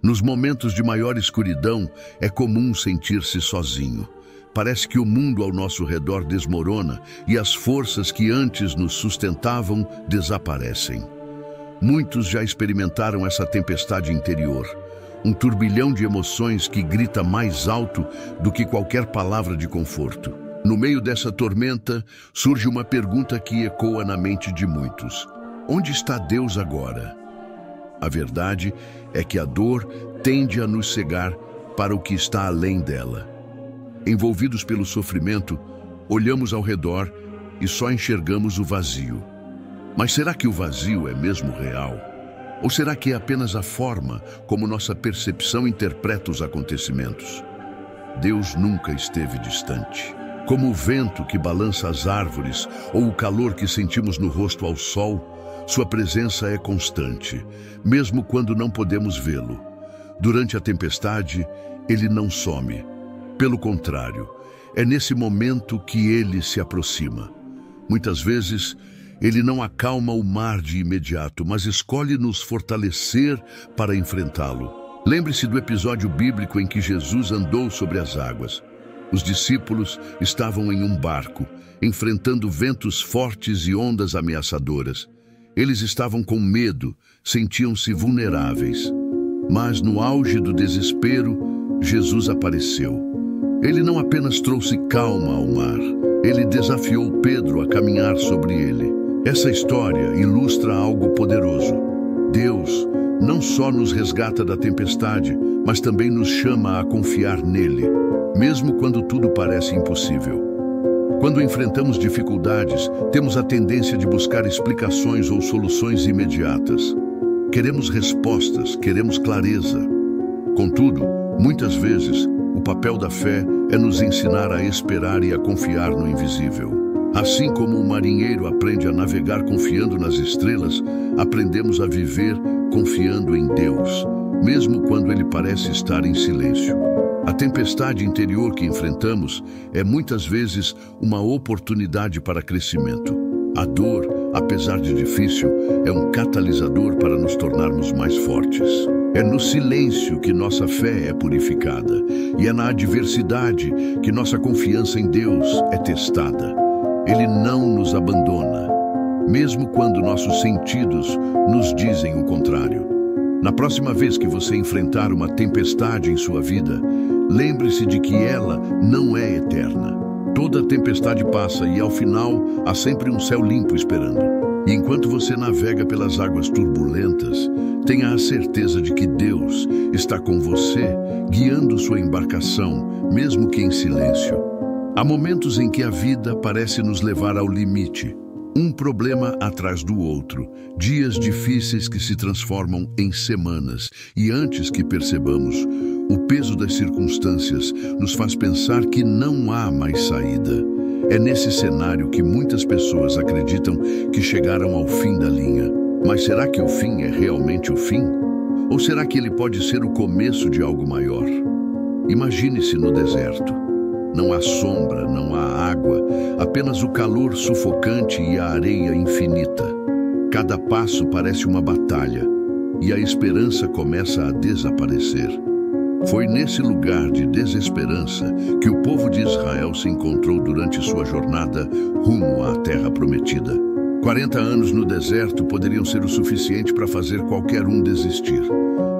Nos momentos de maior escuridão, é comum sentir-se sozinho. Parece que o mundo ao nosso redor desmorona e as forças que antes nos sustentavam desaparecem. Muitos já experimentaram essa tempestade interior, um turbilhão de emoções que grita mais alto do que qualquer palavra de conforto. No meio dessa tormenta, surge uma pergunta que ecoa na mente de muitos: onde está Deus agora? A verdade é que a dor tende a nos cegar para o que está além dela. Envolvidos pelo sofrimento, olhamos ao redor e só enxergamos o vazio. Mas será que o vazio é mesmo real? Ou será que é apenas a forma como nossa percepção interpreta os acontecimentos? Deus nunca esteve distante. Como o vento que balança as árvores ou o calor que sentimos no rosto ao sol, sua presença é constante, mesmo quando não podemos vê-lo. Durante a tempestade, ele não some. Pelo contrário, é nesse momento que ele se aproxima. Muitas vezes, ele não acalma o mar de imediato, mas escolhe nos fortalecer para enfrentá-lo. Lembre-se do episódio bíblico em que Jesus andou sobre as águas. Os discípulos estavam em um barco, enfrentando ventos fortes e ondas ameaçadoras. Eles estavam com medo, sentiam-se vulneráveis. Mas no auge do desespero, Jesus apareceu. Ele não apenas trouxe calma ao mar, ele desafiou Pedro a caminhar sobre ele. Essa história ilustra algo poderoso. Deus não só nos resgata da tempestade, mas também nos chama a confiar nele, mesmo quando tudo parece impossível. Quando enfrentamos dificuldades, temos a tendência de buscar explicações ou soluções imediatas. Queremos respostas, queremos clareza. Contudo, muitas vezes, o papel da fé é nos ensinar a esperar e a confiar no invisível. Assim como o marinheiro aprende a navegar confiando nas estrelas, aprendemos a viver confiando em Deus, mesmo quando ele parece estar em silêncio. A tempestade interior que enfrentamos é muitas vezes uma oportunidade para crescimento. A dor, apesar de difícil, é um catalisador para nos tornarmos mais fortes. É no silêncio que nossa fé é purificada, e é na adversidade que nossa confiança em Deus é testada. Ele não nos abandona, mesmo quando nossos sentidos nos dizem o contrário. Na próxima vez que você enfrentar uma tempestade em sua vida, lembre-se de que ela não é eterna. Toda tempestade passa e, ao final, há sempre um céu limpo esperando. E enquanto você navega pelas águas turbulentas, tenha a certeza de que Deus está com você, guiando sua embarcação, mesmo que em silêncio. Há momentos em que a vida parece nos levar ao limite. Um problema atrás do outro, dias difíceis que se transformam em semanas, e antes que percebamos, o peso das circunstâncias nos faz pensar que não há mais saída. É nesse cenário que muitas pessoas acreditam que chegaram ao fim da linha. Mas será que o fim é realmente o fim? Ou será que ele pode ser o começo de algo maior? Imagine-se no deserto. Não há sombra, não há água, apenas o calor sufocante e a areia infinita. Cada passo parece uma batalha, e a esperança começa a desaparecer. Foi nesse lugar de desesperança que o povo de Israel se encontrou durante sua jornada rumo à Terra Prometida. 40 anos no deserto poderiam ser o suficiente para fazer qualquer um desistir.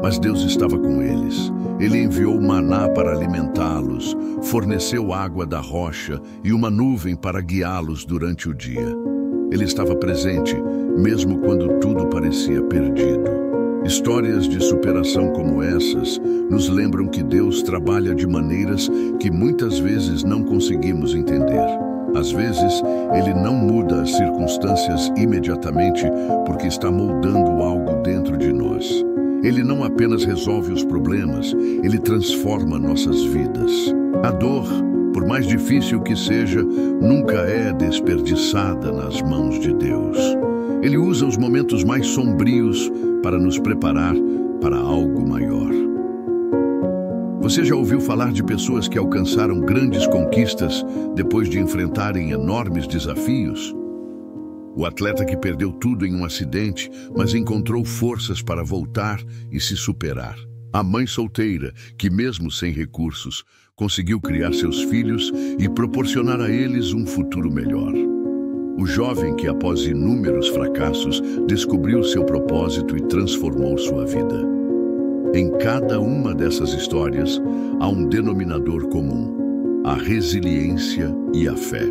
Mas Deus estava com eles. Ele enviou maná para alimentá-los, forneceu água da rocha e uma nuvem para guiá-los durante o dia. Ele estava presente, mesmo quando tudo parecia perdido. Histórias de superação como essas nos lembram que Deus trabalha de maneiras que muitas vezes não conseguimos entender. Às vezes, Ele não muda as circunstâncias imediatamente porque está moldando algo dentro de nós. Ele não apenas resolve os problemas, ele transforma nossas vidas. A dor, por mais difícil que seja, nunca é desperdiçada nas mãos de Deus. Ele usa os momentos mais sombrios para nos preparar para algo maior. Você já ouviu falar de pessoas que alcançaram grandes conquistas depois de enfrentarem enormes desafios? O atleta que perdeu tudo em um acidente, mas encontrou forças para voltar e se superar. A mãe solteira, que mesmo sem recursos, conseguiu criar seus filhos e proporcionar a eles um futuro melhor. O jovem que, após inúmeros fracassos, descobriu seu propósito e transformou sua vida. Em cada uma dessas histórias, há um denominador comum: a resiliência e a fé.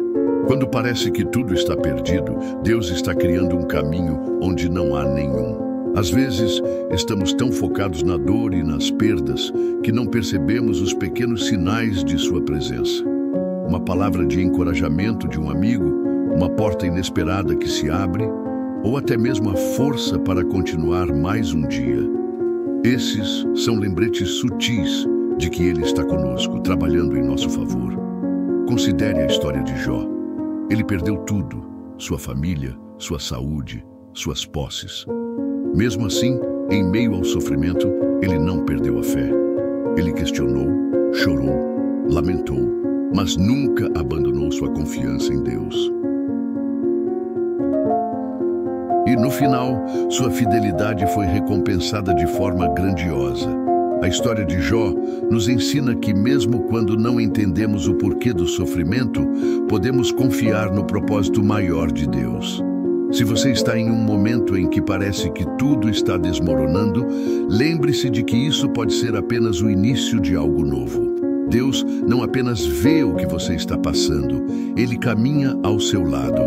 Quando parece que tudo está perdido, Deus está criando um caminho onde não há nenhum. Às vezes, estamos tão focados na dor e nas perdas que não percebemos os pequenos sinais de sua presença. Uma palavra de encorajamento de um amigo, uma porta inesperada que se abre, ou até mesmo a força para continuar mais um dia. Esses são lembretes sutis de que Ele está conosco, trabalhando em nosso favor. Considere a história de Jó. Ele perdeu tudo: sua família, sua saúde, suas posses. Mesmo assim, em meio ao sofrimento, ele não perdeu a fé. Ele questionou, chorou, lamentou, mas nunca abandonou sua confiança em Deus. E no final, sua fidelidade foi recompensada de forma grandiosa. A história de Jó nos ensina que, mesmo quando não entendemos o porquê do sofrimento, podemos confiar no propósito maior de Deus. Se você está em um momento em que parece que tudo está desmoronando, lembre-se de que isso pode ser apenas o início de algo novo. Deus não apenas vê o que você está passando, Ele caminha ao seu lado.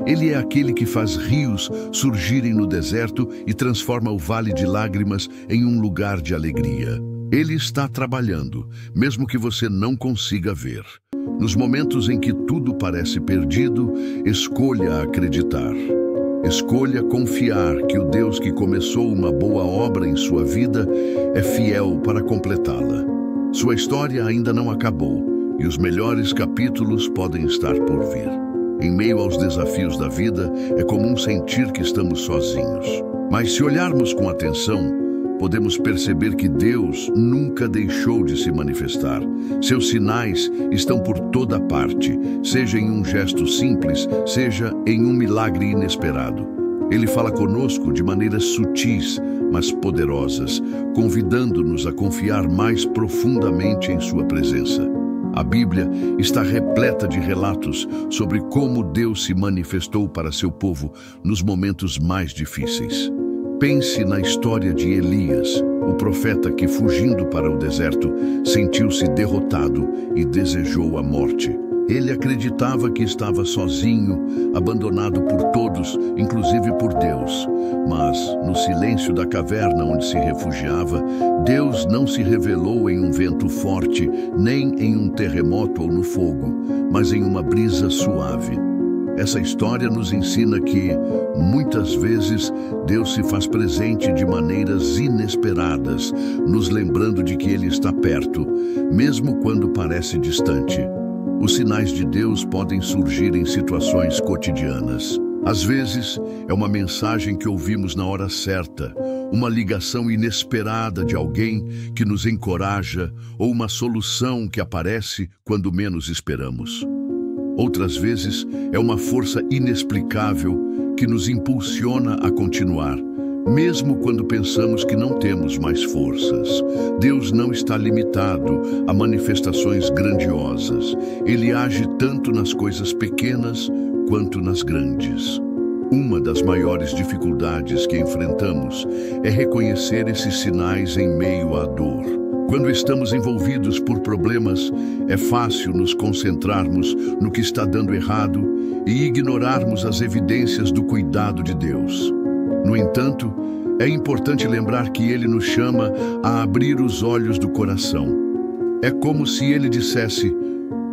Ele é aquele que faz rios surgirem no deserto e transforma o vale de lágrimas em um lugar de alegria. Ele está trabalhando, mesmo que você não consiga ver. Nos momentos em que tudo parece perdido, escolha acreditar. Escolha confiar que o Deus que começou uma boa obra em sua vida é fiel para completá-la. Sua história ainda não acabou e os melhores capítulos podem estar por vir. Em meio aos desafios da vida, é comum sentir que estamos sozinhos. Mas se olharmos com atenção, podemos perceber que Deus nunca deixou de se manifestar. Seus sinais estão por toda parte, seja em um gesto simples, seja em um milagre inesperado. Ele fala conosco de maneiras sutis, mas poderosas, convidando-nos a confiar mais profundamente em sua presença. A Bíblia está repleta de relatos sobre como Deus se manifestou para seu povo nos momentos mais difíceis. Pense na história de Elias, o profeta que, fugindo para o deserto, sentiu-se derrotado e desejou a morte. Ele acreditava que estava sozinho, abandonado por todos, inclusive por Deus. Mas, no silêncio da caverna onde se refugiava, Deus não se revelou em um vento forte, nem em um terremoto ou no fogo, mas em uma brisa suave. Essa história nos ensina que, muitas vezes, Deus se faz presente de maneiras inesperadas, nos lembrando de que Ele está perto, mesmo quando parece distante. Os sinais de Deus podem surgir em situações cotidianas. Às vezes, é uma mensagem que ouvimos na hora certa, uma ligação inesperada de alguém que nos encoraja ou uma solução que aparece quando menos esperamos. Outras vezes, é uma força inexplicável que nos impulsiona a continuar, mesmo quando pensamos que não temos mais forças. Deus não está limitado a manifestações grandiosas. Ele age tanto nas coisas pequenas quanto nas grandes. Uma das maiores dificuldades que enfrentamos é reconhecer esses sinais em meio à dor. Quando estamos envolvidos por problemas, é fácil nos concentrarmos no que está dando errado e ignorarmos as evidências do cuidado de Deus. No entanto, é importante lembrar que Ele nos chama a abrir os olhos do coração. É como se Ele dissesse: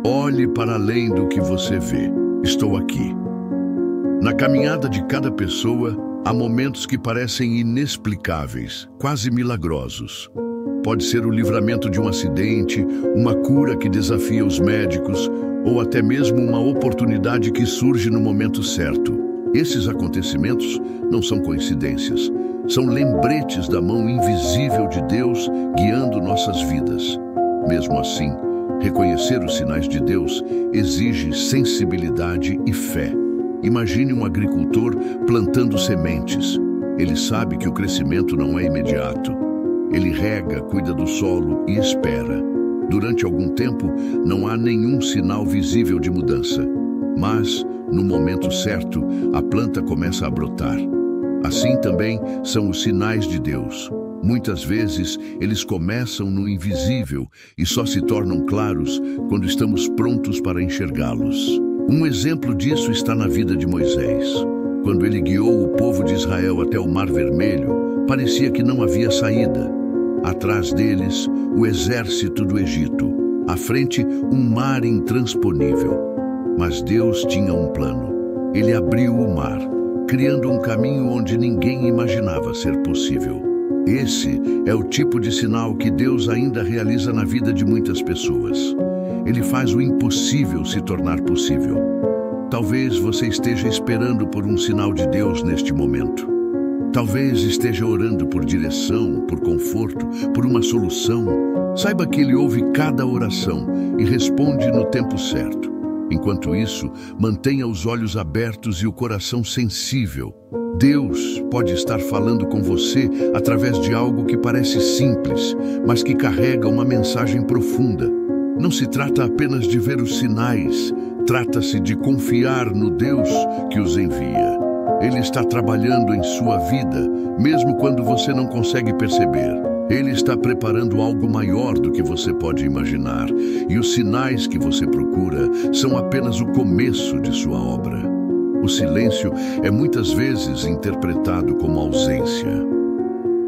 olhe para além do que você vê, estou aqui. Na caminhada de cada pessoa, há momentos que parecem inexplicáveis, quase milagrosos. Pode ser o livramento de um acidente, uma cura que desafia os médicos, ou até mesmo uma oportunidade que surge no momento certo. Esses acontecimentos não são coincidências, são lembretes da mão invisível de Deus guiando nossas vidas. Mesmo assim, reconhecer os sinais de Deus exige sensibilidade e fé. Imagine um agricultor plantando sementes. Ele sabe que o crescimento não é imediato. Ele rega, cuida do solo e espera. Durante algum tempo, não há nenhum sinal visível de mudança. Mas, no momento certo, a planta começa a brotar. Assim também são os sinais de Deus. Muitas vezes, eles começam no invisível e só se tornam claros quando estamos prontos para enxergá-los. Um exemplo disso está na vida de Moisés. Quando ele guiou o povo de Israel até o Mar Vermelho, parecia que não havia saída. Atrás deles, o exército do Egito. À frente, um mar intransponível. Mas Deus tinha um plano. Ele abriu o mar, criando um caminho onde ninguém imaginava ser possível. Esse é o tipo de sinal que Deus ainda realiza na vida de muitas pessoas. Ele faz o impossível se tornar possível. Talvez você esteja esperando por um sinal de Deus neste momento. Talvez esteja orando por direção, por conforto, por uma solução. Saiba que Ele ouve cada oração e responde no tempo certo. Enquanto isso, mantenha os olhos abertos e o coração sensível. Deus pode estar falando com você através de algo que parece simples, mas que carrega uma mensagem profunda. Não se trata apenas de ver os sinais, trata-se de confiar no Deus que os envia. Ele está trabalhando em sua vida, mesmo quando você não consegue perceber. Ele está preparando algo maior do que você pode imaginar, e os sinais que você procura são apenas o começo de sua obra. O silêncio é muitas vezes interpretado como ausência.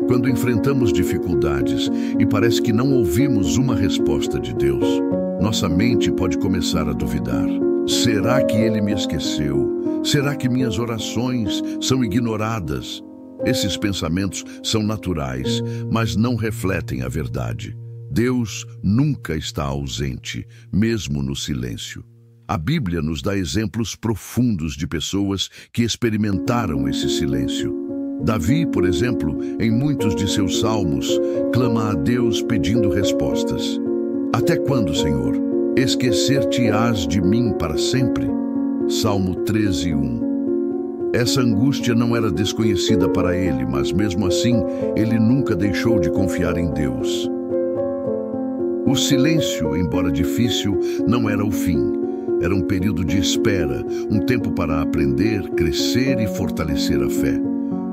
Quando enfrentamos dificuldades e parece que não ouvimos uma resposta de Deus, nossa mente pode começar a duvidar. Será que Ele me esqueceu? Será que minhas orações são ignoradas? Esses pensamentos são naturais, mas não refletem a verdade. Deus nunca está ausente, mesmo no silêncio. A Bíblia nos dá exemplos profundos de pessoas que experimentaram esse silêncio. Davi, por exemplo, em muitos de seus salmos, clama a Deus pedindo respostas. Até quando, Senhor? Esquecer-te-ás de mim para sempre? Salmo 13:1. Essa angústia não era desconhecida para ele, mas mesmo assim, ele nunca deixou de confiar em Deus. O silêncio, embora difícil, não era o fim. Era um período de espera, um tempo para aprender, crescer e fortalecer a fé.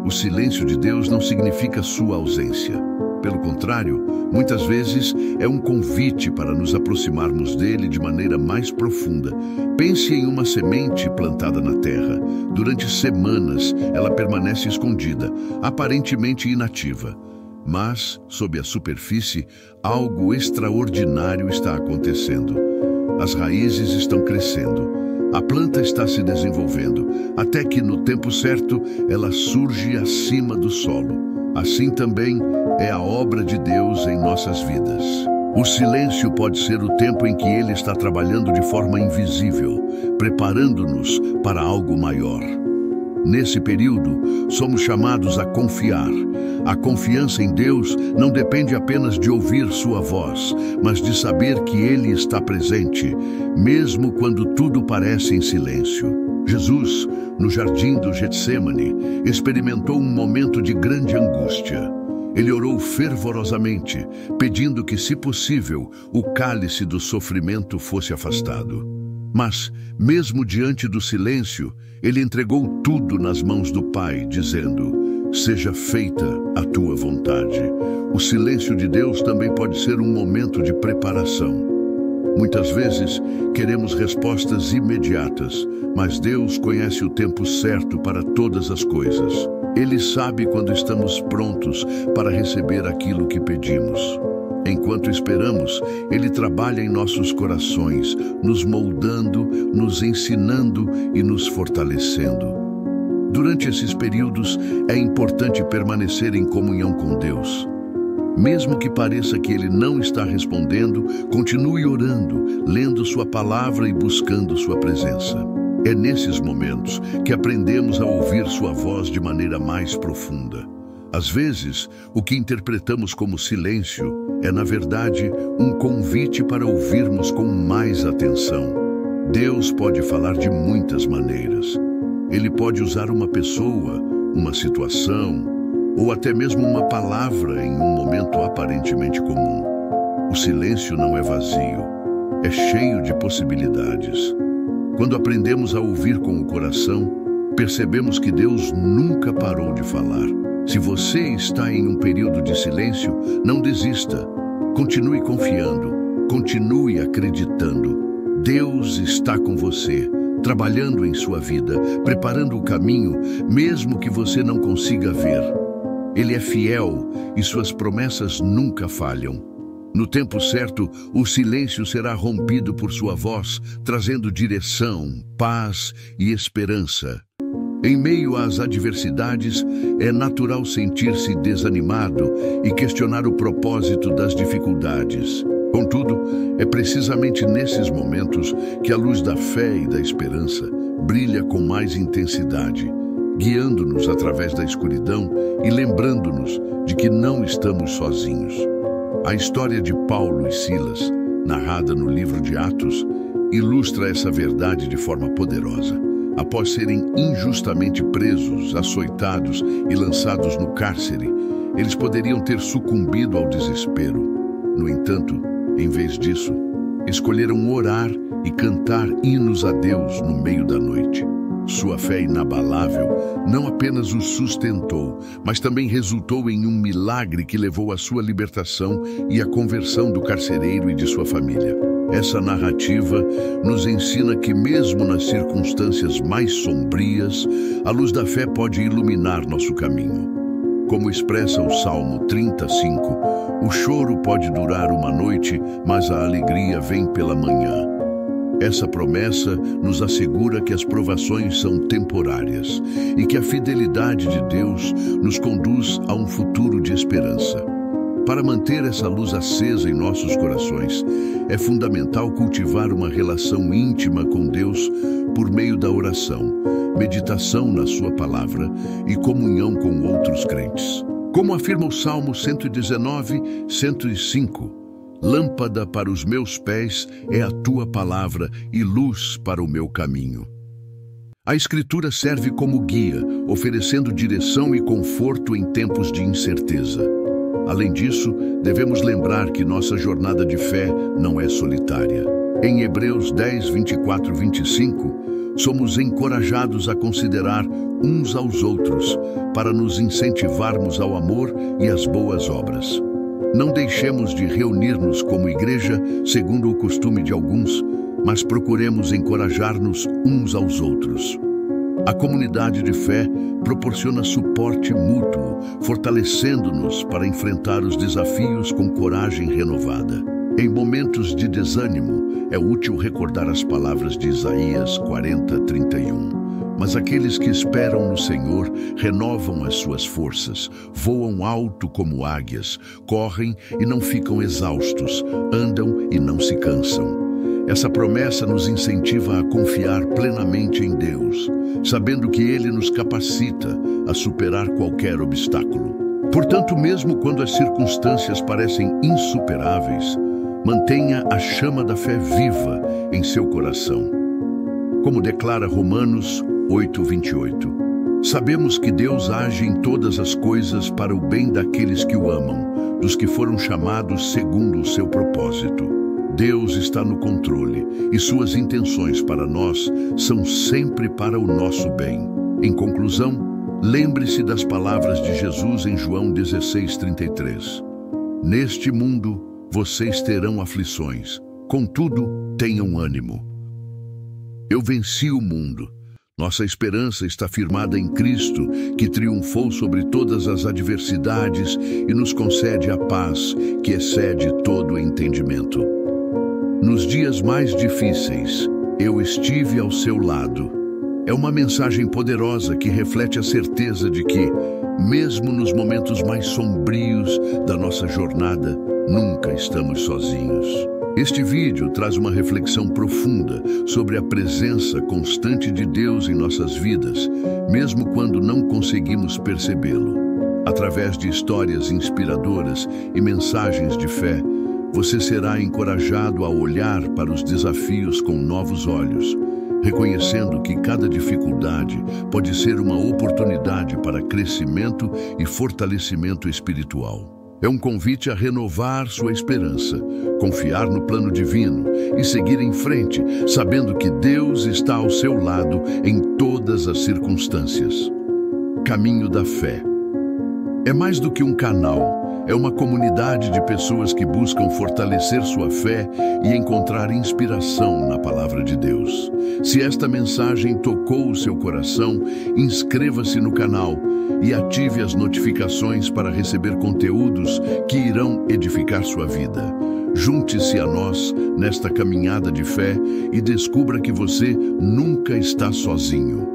O silêncio de Deus não significa sua ausência. Pelo contrário, muitas vezes é um convite para nos aproximarmos dele de maneira mais profunda. Pense em uma semente plantada na terra. Durante semanas, ela permanece escondida, aparentemente inativa. Mas, sob a superfície, algo extraordinário está acontecendo. As raízes estão crescendo. A planta está se desenvolvendo, até que, no tempo certo, ela surge acima do solo. Assim também é a obra de Deus em nossas vidas. O silêncio pode ser o tempo em que Ele está trabalhando de forma invisível, preparando-nos para algo maior. Nesse período, somos chamados a confiar. A confiança em Deus não depende apenas de ouvir sua voz, mas de saber que Ele está presente, mesmo quando tudo parece em silêncio. Jesus, no jardim do Getsêmani, experimentou um momento de grande angústia. Ele orou fervorosamente, pedindo que, se possível, o cálice do sofrimento fosse afastado. Mas, mesmo diante do silêncio, ele entregou tudo nas mãos do Pai, dizendo: seja feita a tua vontade. O silêncio de Deus também pode ser um momento de preparação. Muitas vezes queremos respostas imediatas, mas Deus conhece o tempo certo para todas as coisas. Ele sabe quando estamos prontos para receber aquilo que pedimos. Enquanto esperamos, Ele trabalha em nossos corações, nos moldando, nos ensinando e nos fortalecendo. Durante esses períodos, é importante permanecer em comunhão com Deus. Mesmo que pareça que Ele não está respondendo, continue orando, lendo Sua palavra e buscando Sua presença. É nesses momentos que aprendemos a ouvir Sua voz de maneira mais profunda. Às vezes, o que interpretamos como silêncio é, na verdade, um convite para ouvirmos com mais atenção. Deus pode falar de muitas maneiras. Ele pode usar uma pessoa, uma situação, ou até mesmo uma palavra em um momento aparentemente comum. O silêncio não é vazio, é cheio de possibilidades. Quando aprendemos a ouvir com o coração, percebemos que Deus nunca parou de falar. Se você está em um período de silêncio, não desista. Continue confiando, continue acreditando. Deus está com você, trabalhando em sua vida, preparando o caminho, mesmo que você não consiga ver. Ele é fiel e suas promessas nunca falham. No tempo certo, o silêncio será rompido por sua voz, trazendo direção, paz e esperança. Em meio às adversidades, é natural sentir-se desanimado e questionar o propósito das dificuldades. Contudo, é precisamente nesses momentos que a luz da fé e da esperança brilha com mais intensidade, guiando-nos através da escuridão e lembrando-nos de que não estamos sozinhos. A história de Paulo e Silas, narrada no livro de Atos, ilustra essa verdade de forma poderosa. Após serem injustamente presos, açoitados e lançados no cárcere, eles poderiam ter sucumbido ao desespero. No entanto, em vez disso, escolheram orar e cantar hinos a Deus no meio da noite. Sua fé inabalável não apenas os sustentou, mas também resultou em um milagre que levou à sua libertação e à conversão do carcereiro e de sua família. Essa narrativa nos ensina que mesmo nas circunstâncias mais sombrias, a luz da fé pode iluminar nosso caminho. Como expressa o Salmo 35, o choro pode durar uma noite, mas a alegria vem pela manhã. Essa promessa nos assegura que as provações são temporárias e que a fidelidade de Deus nos conduz a um futuro de esperança. Para manter essa luz acesa em nossos corações, é fundamental cultivar uma relação íntima com Deus por meio da oração, meditação na sua palavra e comunhão com outros crentes. Como afirma o Salmo 119, 105, lâmpada para os meus pés é a tua palavra e luz para o meu caminho. A Escritura serve como guia, oferecendo direção e conforto em tempos de incerteza. Além disso, devemos lembrar que nossa jornada de fé não é solitária. Em Hebreus 10, 24 e 25, somos encorajados a considerar uns aos outros para nos incentivarmos ao amor e às boas obras. Não deixemos de reunir-nos como igreja, segundo o costume de alguns, mas procuremos encorajar-nos uns aos outros. A comunidade de fé proporciona suporte mútuo, fortalecendo-nos para enfrentar os desafios com coragem renovada. Em momentos de desânimo, é útil recordar as palavras de Isaías 40, 31. Mas aqueles que esperam no Senhor renovam as suas forças, voam alto como águias, correm e não ficam exaustos, andam e não se cansam. Essa promessa nos incentiva a confiar plenamente em Deus, sabendo que Ele nos capacita a superar qualquer obstáculo. Portanto, mesmo quando as circunstâncias parecem insuperáveis, mantenha a chama da fé viva em seu coração. Como declara Romanos 8, 28, sabemos que Deus age em todas as coisas para o bem daqueles que o amam, dos que foram chamados segundo o seu propósito. Deus está no controle e suas intenções para nós são sempre para o nosso bem. Em conclusão, lembre-se das palavras de Jesus em João 16, 33. Neste mundo, vocês terão aflições, contudo, tenham ânimo. Eu venci o mundo. Nossa esperança está firmada em Cristo, que triunfou sobre todas as adversidades e nos concede a paz que excede todo entendimento. Nos dias mais difíceis, eu estive ao seu lado. É uma mensagem poderosa que reflete a certeza de que, mesmo nos momentos mais sombrios da nossa jornada, nunca estamos sozinhos. Este vídeo traz uma reflexão profunda sobre a presença constante de Deus em nossas vidas, mesmo quando não conseguimos percebê-lo. Através de histórias inspiradoras e mensagens de fé, você será encorajado a olhar para os desafios com novos olhos, reconhecendo que cada dificuldade pode ser uma oportunidade para crescimento e fortalecimento espiritual. É um convite a renovar sua esperança, confiar no plano divino e seguir em frente, sabendo que Deus está ao seu lado em todas as circunstâncias. Caminho da Fé. É mais do que um canal, é uma comunidade de pessoas que buscam fortalecer sua fé e encontrar inspiração na Palavra de Deus. Se esta mensagem tocou o seu coração, inscreva-se no canal e ative as notificações para receber conteúdos que irão edificar sua vida. Junte-se a nós nesta caminhada de fé e descubra que você nunca está sozinho.